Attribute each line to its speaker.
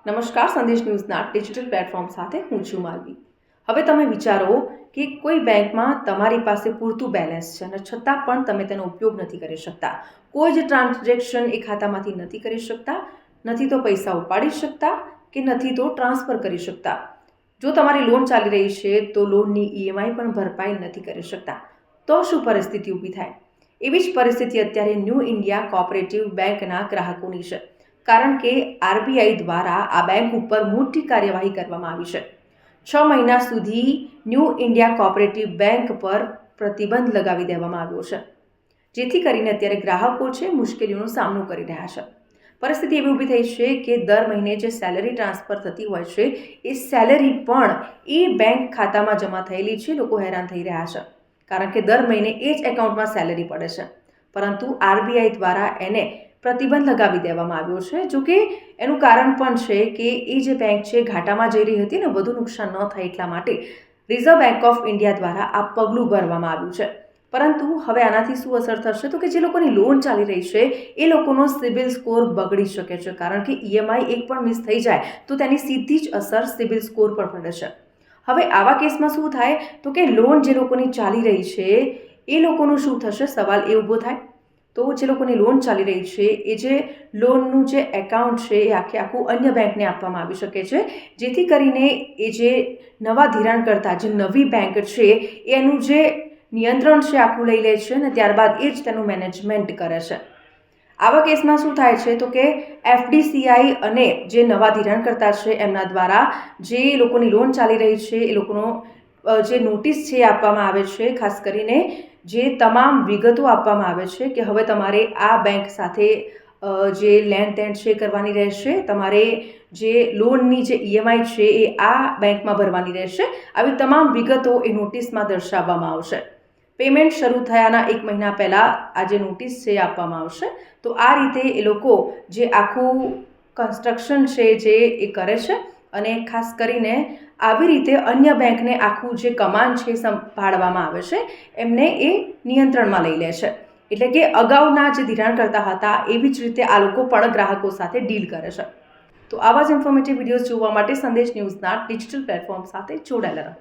Speaker 1: નમસ્કાર, સંદેશ ન્યૂઝના digital platform સાથે હું છું માલવી। હવે તમે વિચારો કે કોઈ બેંકમાં તમારી પાસે પૂરતું બેલેન્સ છે અને છતાં પણ તમે તેનો ઉપયોગ નથી કરી શકતા, કોઈ જ ટ્રાન્ઝેક્શન એ ખાતામાંથી નથી કરી શકતા, નથી તો પૈસા ઉપાડી શકતા કે નથી તો ટ્રાન્સફર કરી શકતા। જો તમારી લોન ચાલી રહી છે તો લોનની ઈએમઆઈ પણ ભરપાઈ નથી કરી શકતા, તો શું પરિસ્થિતિ ઊભી થાય? એવી જ પરિસ્થિતિ અત્યારે ન્યૂ ઇન્ડિયા કોઓપરેટિવ બેંકના ગ્રાહકોની છે, કારણ કે આરબીઆઈ દ્વારા આ બેંક ઉપર મોટી કાર્યવાહી કરવામાં આવી છે। 6 મહિના સુધી ન્યૂ ઇન્ડિયા કોઓપરેટિવ બેંક પર પ્રતિબંધ લગાવી દેવામાં આવ્યો છે, જેથી કરીને અત્યારે ગ્રાહકો છે મુશ્કેલીઓનો સામનો કરી રહ્યા છે। પરિસ્થિતિ એવી ઊભી થઈ છે કે દર મહિને જે સેલરી ટ્રાન્સફર થતી હોય છે એ સેલરી પણ એ બેંક ખાતામાં જમા થયેલી છે। લોકો હેરાન થઈ રહ્યા છે, કારણ કે દર મહિને એ જ એકાઉન્ટમાં સેલરી પડે છે, પરંતુ આરબીઆઈ દ્વારા એને પ્રતિબંધ લગાવી દેવામાં આવ્યો છે। જો કે એનું કારણ પણ છે કે એ જે બેંક છે ઘાટામાં જઈ રહી હતી ને વધુ નુકસાન ન થાય એટલા માટે રિઝર્વ બેંક ઓફ ઇન્ડિયા દ્વારા આ પગલું ભરવામાં આવ્યું છે। પરંતુ હવે આનાથી શું અસર થશે તો કે જે લોકોની લોન ચાલી રહી છે એ લોકોનો સિબિલ સ્કોર બગડી શકે છે, કારણ કે ઈએમઆઈ એક પણ મિસ થઈ જાય તો તેની સીધી જ અસર સિબિલ સ્કોર પર પડે છે। હવે આવા કેસમાં શું થાય તો કે લોન જે લોકોની ચાલી રહી છે એ લોકોનું શું થશે, સવાલ એ ઊભો થાય। તો જે લોકોની લોન ચાલી રહી છે એ જે લોનનું જે એકાઉન્ટ છે એ આખું અન્ય બેંકને આપવામાં આવી શકે છે, જેથી કરીને એ જે નવા ધિરાણકર્તા જે નવી બેંક છે એનું જે નિયંત્રણ છે આખું લઈ લે છે અને ત્યારબાદ એ જ તેનું મેનેજમેન્ટ કરે છે। આવા કેસમાં શું થાય છે તો કે એફડીસીઆઈ અને જે નવા ધિરાણકર્તા છે એમના દ્વારા જે લોકોની લોન ચાલી રહી છે એ લોકોનો જે નોટિસ છે એ આપવામાં આવે છે। ખાસ કરીને જે તમામ વિગતો આપવામાં આવે છે કે હવે તમારે આ બેંક સાથે જે લેણ દેણ છે કરવાની રહેશે, તમારે જે લોનની જે ઈએમઆઈ છે એ આ બેંકમાં ભરવાની રહેશે। આવી તમામ વિગતો એ નોટિસમાં દર્શાવવામાં આવશે। પેમેન્ટ શરૂ થયાના 1 મહિના પહેલાં આ જે નોટિસ છે એ આપવામાં આવશે। તો આ રીતે એ લોકો જે આખું કન્સ્ટ્રક્શન છે જે એ કરે છે અને ખાસ કરીને આવી રીતે અન્ય બેંકને આખું જે કમાન છે સંભાળવામાં આવે છે એમને એ નિયંત્રણમાં લઈ લે છે। એટલે કે અગાઉના જે ધિરાણકર્તા હતા એવી જ રીતે આ લોકો પણ ગ્રાહકો સાથે ડીલ કરે છે। તો આવા જ ઇન્ફોર્મેટિવ વિડીયોઝ જોવા માટે સંદેશ ન્યૂઝના ડિજિટલ પ્લેટફોર્મ સાથે જોડાયેલા રહો।